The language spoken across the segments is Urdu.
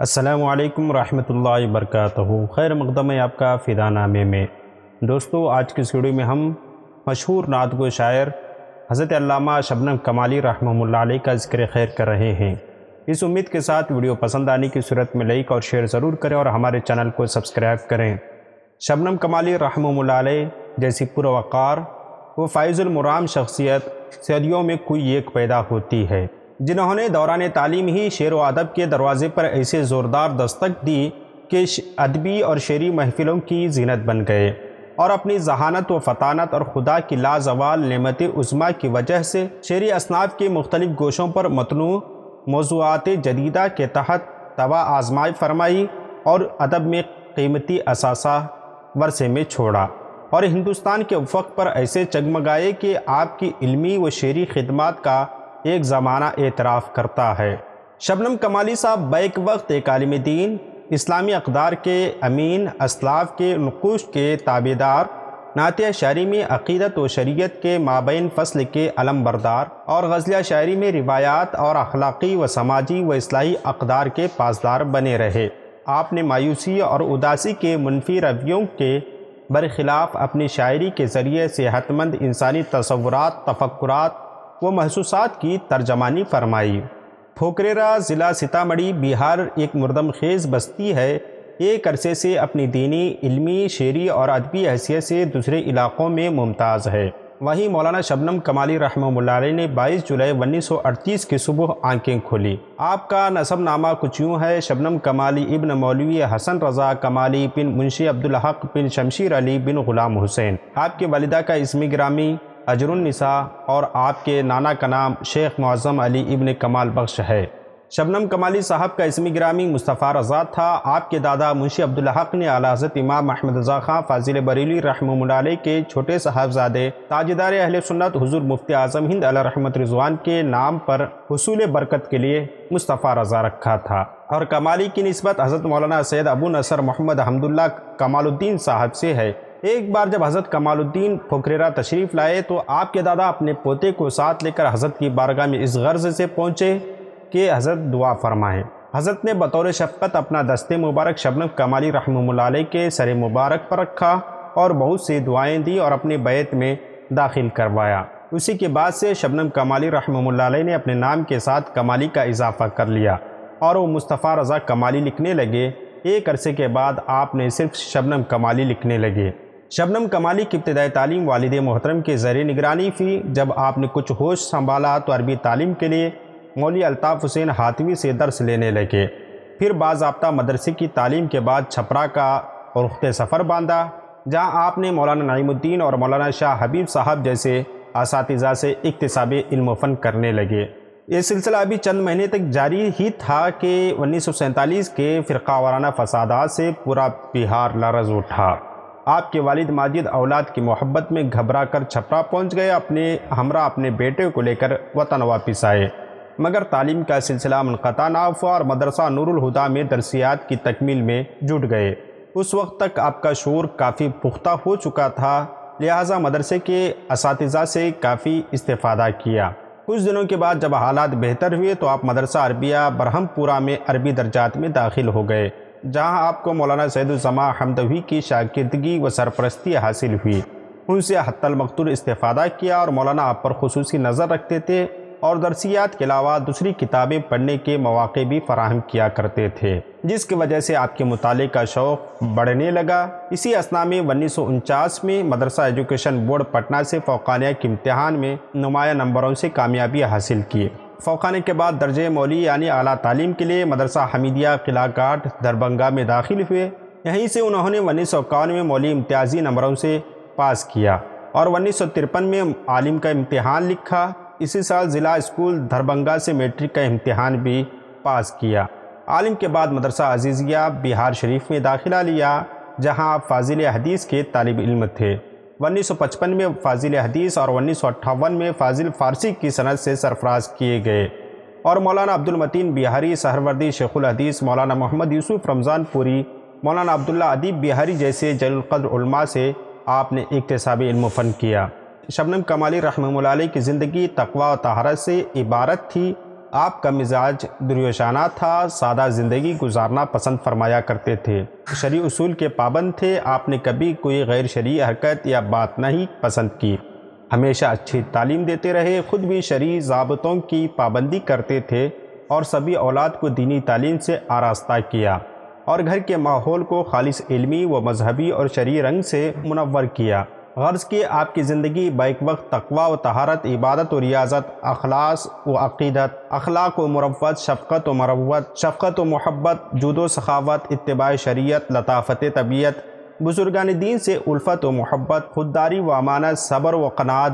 السلام علیکم ورحمۃ اللہ وبرکاتہ۔ خیر مقدم ہے آپ کا فدا نامے میں۔ دوستو، آج کی اس ویڈیو میں ہم مشہور نعت گو شاعر حضرت علامہ شبنم کمالی رحمہ اللہ علیہ کا ذکر خیر کر رہے ہیں۔ اس امید کے ساتھ ویڈیو پسند آنے کی صورت میں لائک اور شیئر ضرور کریں اور ہمارے چینل کو سبسکرائب کریں۔ شبنم کمالی رحمہ اللہ علیہ جیسی پروقار و فائز المرام شخصیت صدیوں میں کوئی ایک پیدا ہوتی ہے، جنہوں نے دوران تعلیم ہی شعر و ادب کے دروازے پر ایسے زوردار دستک دی کہ ادبی اور شعری محفلوں کی زینت بن گئے، اور اپنی ذہانت و فطانت اور خدا کی لازوال نعمت عظمیٰ کی وجہ سے شعری اصناف کے مختلف گوشوں پر متنوع موضوعات جدیدہ کے تحت طبع آزمائی فرمائی اور ادب میں قیمتی اثاثہ ورثے میں چھوڑا، اور ہندوستان کے افق پر ایسے چگمگائے کہ آپ کی علمی و شعری خدمات کا ایک زمانہ اعتراف کرتا ہے۔ شبنم کمالی صاحب بیک وقت ایک عالم دین، اسلامی اقدار کے امین، اسلاف کے نقوش کے تابعدار، نعتیہ شاعری میں عقیدت و شریعت کے مابین فصل کے علم بردار، اور غزلیہ شاعری میں روایات اور اخلاقی و سماجی و اصلاحی اقدار کے پاسدار بنے رہے۔ آپ نے مایوسی اور اداسی کے منفی رویوں کے برخلاف اپنی شاعری کے ذریعے صحت مند انسانی تصورات، تفکرات و محسوسات کی ترجمانی فرمائی۔ پھوکریرا ضلع سیتامڑھی بہار ایک مردم خیز بستی ہے۔ ایک عرصے سے اپنی دینی، علمی، شعری اور ادبی حیثیت سے دوسرے علاقوں میں ممتاز ہے۔ وہیں مولانا شبنم کمالی رحمہ اللہ علیہ نے 22 جولائی 1938 کی صبح آنکھیں کھولی۔ آپ کا نسب نامہ کچھ یوں ہے: شبنم کمالی ابن مولوی حسن رضا کمالی بن منشی عبدالحق بن شمشیر علی بن غلام حسین۔ آپ کی والدہ کا اسم گرامی اجر النساء اور آپ کے نانا کا نام شیخ معظم علی ابن کمال بخش ہے۔ شبنم کمالی صاحب کا اسم گرامی مصطفیٰ رضا تھا۔ آپ کے دادا منشی عبدالحق نے اعلیٰ حضرت امام احمد رضا خان فاضل بریلوی رحمہ اللہ علیہ کے چھوٹے صاحبزادے تاجدار اہل سنت حضور مفتی اعظم ہند علیہ رحمت رضوان کے نام پر حصول برکت کے لیے مصطفیٰ رضا رکھا تھا، اور کمالی کی نسبت حضرت مولانا سید ابو نصر محمد حمد اللہ کمال الدین صاحب سے ہے۔ ایک بار جب حضرت کمال الدین پھوکریرا تشریف لائے تو آپ کے دادا اپنے پوتے کو ساتھ لے کر حضرت کی بارگاہ میں اس غرض سے پہنچے کہ حضرت دعا فرمائیں۔ حضرت نے بطور شفقت اپنا دست مبارک شبنم کمالی رحمہ اللہ علیہ کے سر مبارک پر رکھا اور بہت سی دعائیں دی اور اپنے بیت میں داخل کروایا۔ اسی کے بعد سے شبنم کمالی رحمہ اللہ علیہ نے اپنے نام کے ساتھ کمالی کا اضافہ کر لیا اور وہ مصطفیٰ رضا کمالی لکھنے لگے۔ ایک عرصے کے بعد آپ نے صرف شبنم کمالی لکھنے لگے۔ شبنم کمالی کی ابتدائی تعلیم والد محترم کے زیر نگرانی تھی۔ جب آپ نے کچھ ہوش سنبھالا تو عربی تعلیم کے لیے مولوی الطاف حسین ہاتھوی سے درس لینے لگے۔ پھر باضابطہ مدرسے کی تعلیم کے بعد چھپرا کا رخت سفر باندھا، جہاں آپ نے مولانا نعیم الدین اور مولانا شاہ حبیب صاحب جیسے اساتذہ سے اکتساب علم و فن کرنے لگے۔ یہ سلسلہ ابھی چند مہینے تک جاری ہی تھا کہ 1947 کے فرقہ وارانہ فسادات سے پورا بہار لرز اٹھا۔ آپ کے والد ماجد اولاد کی محبت میں گھبرا کر چھپرا پہنچ گئے، اپنے بیٹے کو لے کر وطن واپس آئے، مگر تعلیم کا سلسلہ منقطع نہ ہوا اور مدرسہ نور الہدا میں درسیات کی تکمیل میں جٹ گئے۔ اس وقت تک آپ کا شعور کافی پختہ ہو چکا تھا، لہٰذا مدرسے کے اساتذہ سے کافی استفادہ کیا۔ کچھ دنوں کے بعد جب حالات بہتر ہوئے تو آپ مدرسہ عربیہ برہم پورہ میں عربی درجات میں داخل ہو گئے، جہاں آپ کو مولانا سید الزماں حمدوی کی شاگردگی و سرپرستی حاصل ہوئی۔ ان سے حتی المقدور استفادہ کیا اور مولانا آپ پر خصوصی نظر رکھتے تھے اور درسیات کے علاوہ دوسری کتابیں پڑھنے کے مواقع بھی فراہم کیا کرتے تھے، جس کی وجہ سے آپ کے مطالعے کا شوق بڑھنے لگا۔ اسی اثنا میں 1949 میں مدرسہ ایجوکیشن بورڈ پٹنہ سے فوقانیہ کے امتحان میں نمایاں نمبروں سے کامیابی حاصل کی۔ فوقانیہ کے بعد درجہ مولی یعنی اعلیٰ تعلیم کے لیے مدرسہ حمیدیہ قلعہ گھاٹ دربھنگہ میں داخل ہوئے۔ یہیں سے انہوں نے 1951 میں مولی امتیازی نمبروں سے پاس کیا اور 1953 میں عالم کا امتحان لکھا۔ اسی سال ضلع اسکول دربھنگہ سے میٹرک کا امتحان بھی پاس کیا۔ عالم کے بعد مدرسہ عزیزیہ بہار شریف میں داخلہ لیا، جہاں آپ فاضل حدیث کے طالب علم تھے۔ 1955 میں فاضل حدیث اور 1958 میں فاضل فارسی کی سند سے سرفراز کیے گئے، اور مولانا عبد المتین بہاری سہروردی شیخ الحدیث، مولانا محمد یوسف رمضان پوری، مولانا عبداللہ ادیب بہاری جیسے جلیل القدر علماء سے آپ نے اکتساب علم و فن کیا۔ شبنم کمالی رحمہ اللہ علیہ کی زندگی تقوی و طہارت سے عبارت تھی۔ آپ کا مزاج درویشانہ تھا، سادہ زندگی گزارنا پسند فرمایا کرتے تھے، شرعی اصول کے پابند تھے۔ آپ نے کبھی کوئی غیر شرعی حرکت یا بات نہیں پسند کی، ہمیشہ اچھی تعلیم دیتے رہے، خود بھی شرعی ضابطوں کی پابندی کرتے تھے اور سبھی اولاد کو دینی تعلیم سے آراستہ کیا اور گھر کے ماحول کو خالص علمی و مذہبی اور شرعی رنگ سے منور کیا۔ غرض کہ آپ کی زندگی بیک وقت تقوی و طہارت، عبادت و ریاضت، اخلاص و عقیدت، اخلاق و مروت، شفقت و مروت، شفقت و محبت، جود و سخاوت، اتباع شریعت، لطافت طبیعت، بزرگان دین سے الفت و محبت، خودداری و امانت، صبر و قناعت،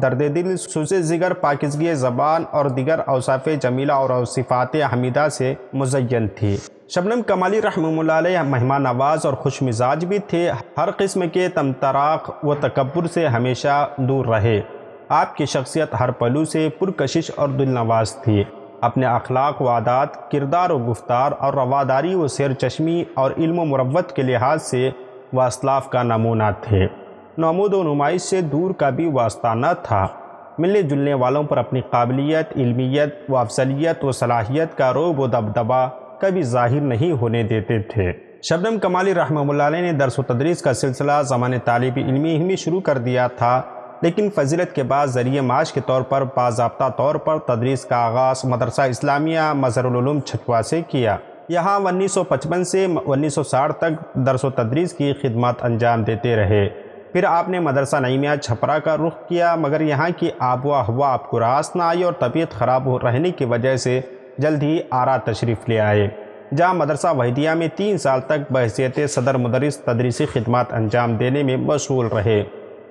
درد دل، سوز جگر، پاکیزگی زبان اور دیگر اوصاف جمیلہ اور صفات حمیدہ سے مزین تھی۔ شبنم کمالی رحمہ اللہ علیہ مہمان نواز اور خوش مزاج بھی تھے، ہر قسم کے طمطراق و تکبر سے ہمیشہ دور رہے۔ آپ کی شخصیت ہر پہلو سے پرکشش اور دل نواز تھی۔ اپنے اخلاق و عادات، کردار و گفتار اور رواداری و سیر چشمی اور علم و مروت کے لحاظ سے وہ اسلاف کا نمونہ تھے۔ نمود و نمائش سے دور کا بھی واسطہ نہ تھا، ملنے جلنے والوں پر اپنی قابلیت، علمیت و افضلیت و صلاحیت کا رعب و دبدبہ کبھی ظاہر نہیں ہونے دیتے تھے۔ شبنم کمالی رحمہ اللہ علیہ نے درس و تدریس کا سلسلہ زمانِ طالب علمی ہی میں شروع کر دیا تھا، لیکن فضیلت کے بعد ذریعہ معاش کے طور پر باضابطہ طور پر تدریس کا آغاز مدرسہ اسلامیہ مظہر العلوم چھتوا سے کیا۔ یہاں 1955 سے 1960 تک درس و تدریس کی خدمات انجام دیتے رہے۔ پھر آپ نے مدرسہ نعیمیہ چھپرا کا رخ کیا، مگر یہاں کی آب و ہوا آپ کو راس نہ آئی اور طبیعت خراب رہنے کی وجہ سے جلد ہی آرا تشریف لے آئے، جہاں مدرسہ وحیدیہ میں 3 سال تک بحیثیت صدر مدرس تدریسی خدمات انجام دینے میں مشغول رہے۔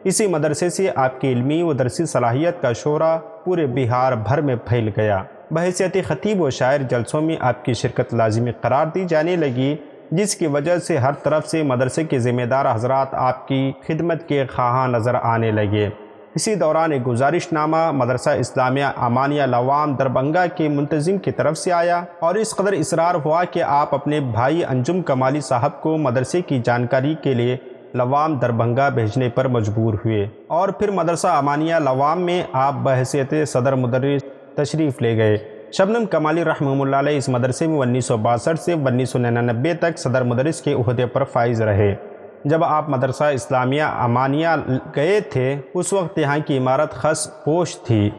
اسی مدرسے سے آپ کی علمی و درسی صلاحیت کا شعرہ پورے بہار بھر میں پھیل گیا۔ بحیثیت خطیب و شاعر جلسوں میں آپ کی شرکت لازمی قرار دی جانے لگی، جس کی وجہ سے ہر طرف سے مدرسے کے ذمہ دار حضرات آپ کی خدمت کے خواہاں نظر آنے لگے۔ اسی دوران ایک گزارش نامہ مدرسہ اسلامیہ امانیہ لوام دربھنگا کے منتظم کی طرف سے آیا اور اس قدر اصرار ہوا کہ آپ اپنے بھائی انجم کمالی صاحب کو مدرسے کی جانکاری کے لیے لوام دربھنگا بھیجنے پر مجبور ہوئے، اور پھر مدرسہ امانیہ لوام میں آپ بحیثیت صدر مدرس تشریف لے گئے۔ شبنم کمالی رحمہ اللہ علیہ اس مدرسے میں 1962 سے 1999 تک صدر مدرس کے عہدے پر فائز رہے۔ جب آپ مدرسہ اسلامیہ امانیہ گئے تھے اس وقت یہاں کی عمارت خس پوش تھی،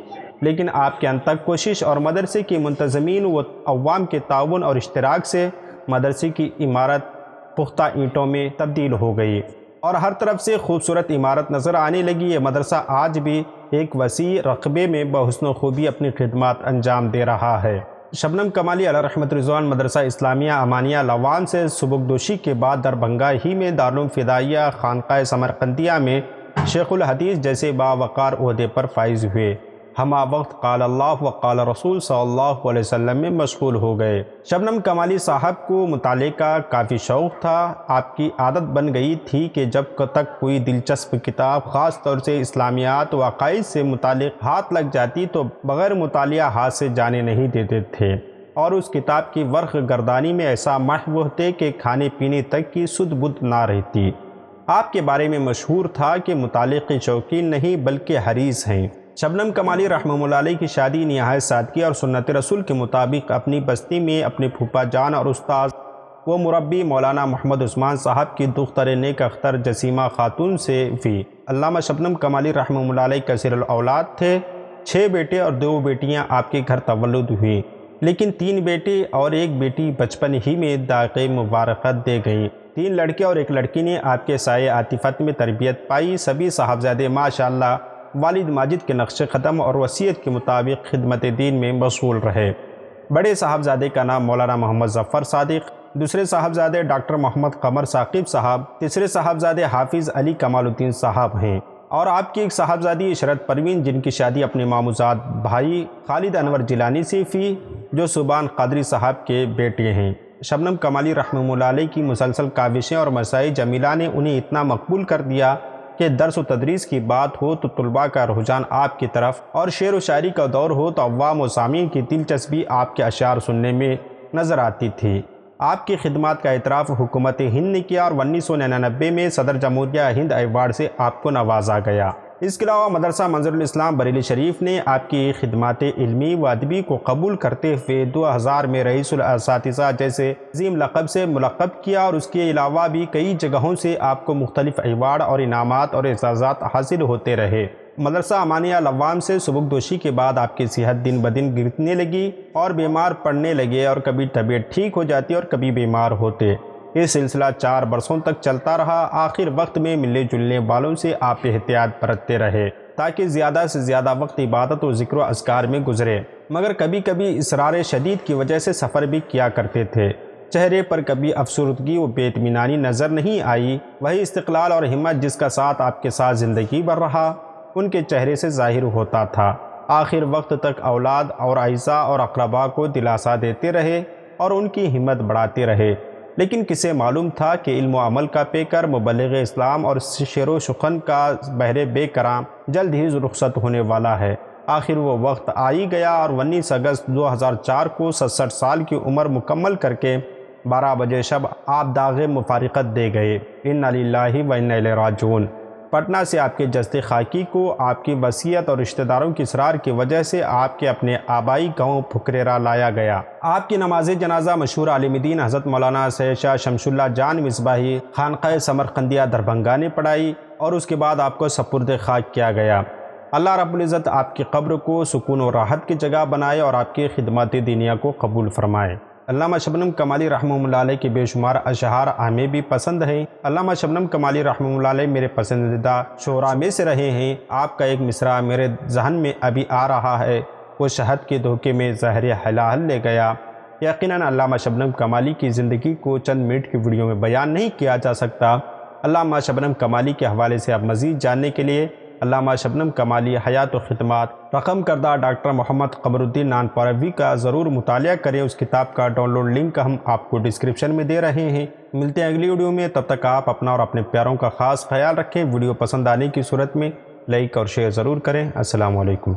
لیکن آپ کے انتھک کوشش اور مدرسے کی منتظمین و عوام کے تعاون اور اشتراک سے مدرسے کی عمارت پختہ اینٹوں میں تبدیل ہو گئی اور ہر طرف سے خوبصورت عمارت نظر آنے لگی۔ یہ مدرسہ آج بھی ایک وسیع رقبے میں بحسن و خوبی اپنی خدمات انجام دے رہا ہے۔ شبنم کمالی علیہ رحمت رضوان مدرسہ اسلامیہ امانیہ لوان سے سبکدوشی کے بعد دربھنگا ہی میں دارالعلوم فدائیہ خانقاہ سمرقندیہ میں شیخ الحدیث جیسے باوقار عہدے پر فائز ہوئے۔ ہمہ وقت قال اللہ و قال رسول صلی اللہ علیہ وسلم میں مشغول ہو گئے۔ شبنم کمالی صاحب کو مطالعے کا کافی شوق تھا۔ آپ کی عادت بن گئی تھی کہ جب تک کوئی دلچسپ کتاب خاص طور سے اسلامیات و عقائد سے متعلق ہاتھ لگ جاتی تو بغیر مطالعہ ہاتھ سے جانے نہیں دیتے تھے، اور اس کتاب کی ورق گردانی میں ایسا محو تھے کہ کھانے پینے تک کی سدھ بدھ نہ رہتی۔ آپ کے بارے میں مشہور تھا کہ مطالعے کے شوقین نہیں بلکہ حریص ہیں۔ شبنم کمالی رحمہ اللہ علیہ کی شادی نہایت سادگی اور سنت رسول کے مطابق اپنی بستی میں اپنے پھوپھا جان اور استاد و مربی مولانا محمد عثمان صاحب کی دختر نیک اختر جسیمہ خاتون سے ہوئی۔ علامہ شبنم کمالی رحمہ اللہ علیہ کثیر الاولاد تھے، 6 بیٹے اور 2 بیٹیاں آپ کے گھر تولد ہوئی، لیکن 3 بیٹے اور 1 بیٹی بچپن ہی میں داغ مبارکت دے گئیں۔ 3 لڑکے اور 1 لڑکی نے آپ کے سائے عاطفت میں تربیت پائی۔ سبھی صاحبزادے ماشاءاللہ والد ماجد کے نقش قدم اور وصیت کے مطابق خدمت دین میں مشغول رہے۔ بڑے صاحبزادے کا نام مولانا محمد ظفر صادق، دوسرے صاحبزادے ڈاکٹر محمد قمر ثاقب صاحب، تیسرے صاحبزادے حافظ علی کمال الدین صاحب ہیں، اور آپ کی ایک صاحبزادی عشرت پروین جن کی شادی اپنے ماموزاد بھائی خالد انور جیلانی سے ہوئی جو سبحان قادری صاحب کے بیٹے ہیں۔ شبنم کمالی رحمہ اللہ علیہ کی مسلسل کاوشیں اور مسائل جمیلہ نے انہیں اتنا مقبول کر دیا کہ درس و تدریس کی بات ہو تو طلباء کا رجحان آپ کی طرف، اور شعر و شاعری کا دور ہو تو عوام و سامعین کی دلچسپی آپ کے اشعار سننے میں نظر آتی تھی۔ آپ کی خدمات کا اعتراف حکومت ہند نے کیا اور 1999 میں صدر جمہوریہ ہند ایوارڈ سے آپ کو نوازا گیا۔ اس کے علاوہ مدرسہ منظر الاسلام بریلی شریف نے آپ کی خدمات علمی و ادبی کو قبول کرتے ہوئے 2000 میں رئیس الاساتذہ جیسے عظیم لقب سے ملقب کیا، اور اس کے علاوہ بھی کئی جگہوں سے آپ کو مختلف ایوارڈ اور انعامات اور اعزازات حاصل ہوتے رہے۔ مدرسہ امانیہ لوام سے سبکدوشی کے بعد آپ کی صحت دن بدن گرنے لگی اور بیمار پڑنے لگے، اور کبھی طبیعت ٹھیک ہو جاتی اور کبھی بیمار ہوتے۔ یہ سلسلہ 4 برسوں تک چلتا رہا۔ آخر وقت میں ملنے جلنے والوں سے آپ احتیاط برتتے رہے تاکہ زیادہ سے زیادہ وقت عبادت و ذکر و اذکار میں گزرے، مگر کبھی کبھی اصرار شدید کی وجہ سے سفر بھی کیا کرتے تھے۔ چہرے پر کبھی افسردگی و بے اطمینانی نظر نہیں آئی، وہی استقلال اور ہمت جس کا ساتھ آپ کے ساتھ زندگی بھر رہا ان کے چہرے سے ظاہر ہوتا تھا۔ آخر وقت تک اولاد اور اعزاء اور اقرباء کو دلاسا دیتے رہے اور ان کی ہمت بڑھاتے رہے، لیکن کسے معلوم تھا کہ علم و عمل کا پیکر، مبلغ اسلام اور شعر و شخن کا بحر بے کرام جلد ہی رخصت ہونے والا ہے۔ آخر وہ وقت آ ہی گیا، اور 19 اگست 2004 کو 67 سال کی عمر مکمل کر کے 12 بجے شب آپ داغ مفارقت دے گئے۔ انا للہ و انا الیہ راجعون۔ پٹنہ سے آپ کے جسد خاکی کو آپ کی وصیت اور رشتہ داروں کی اصرار کی وجہ سے آپ کے اپنے آبائی گاؤں پھکریرا لایا گیا۔ آپ کی نماز جنازہ مشہور عالم دین حضرت مولانا سید شاہ شمس اللہ جان مصباحی خانقاہ سمرقندیہ دربھنگا نے پڑھائی، اور اس کے بعد آپ کو سپرد خاک کیا گیا۔ اللہ رب العزت آپ کی قبر کو سکون و راحت کی جگہ بنائے اور آپ کی خدمات دینیہ کو قبول فرمائے۔ علامہ شبنم کمالی رحمہ اللہ علیہ کے بے شمار اشعار ہمیں بھی پسند ہیں۔ علامہ شبنم کمالی رحمہ اللہ علیہ میرے پسندیدہ شعراء میں سے رہے ہیں۔ آپ کا ایک مصرع میرے ذہن میں ابھی آ رہا ہے، وہ شہد کے دھوکے میں زہر حلال لے گیا۔ یقیناً علامہ شبنم کمالی کی زندگی کو چند منٹ کی ویڈیو میں بیان نہیں کیا جا سکتا۔ علامہ شبنم کمالی کے حوالے سے آپ مزید جاننے کے لیے علامہ شبنم کمالی حیات و خدمات رقم کردہ ڈاکٹر محمد قمر الدین نانپاروی کا ضرور مطالعہ کریں۔ اس کتاب کا ڈاؤن لوڈ لنک ہم آپ کو ڈسکرپشن میں دے رہے ہیں۔ ملتے ہیں اگلی ویڈیو میں، تب تک آپ اپنا اور اپنے پیاروں کا خاص خیال رکھیں۔ ویڈیو پسند آنے کی صورت میں لائک اور شیئر ضرور کریں۔ السلام علیکم۔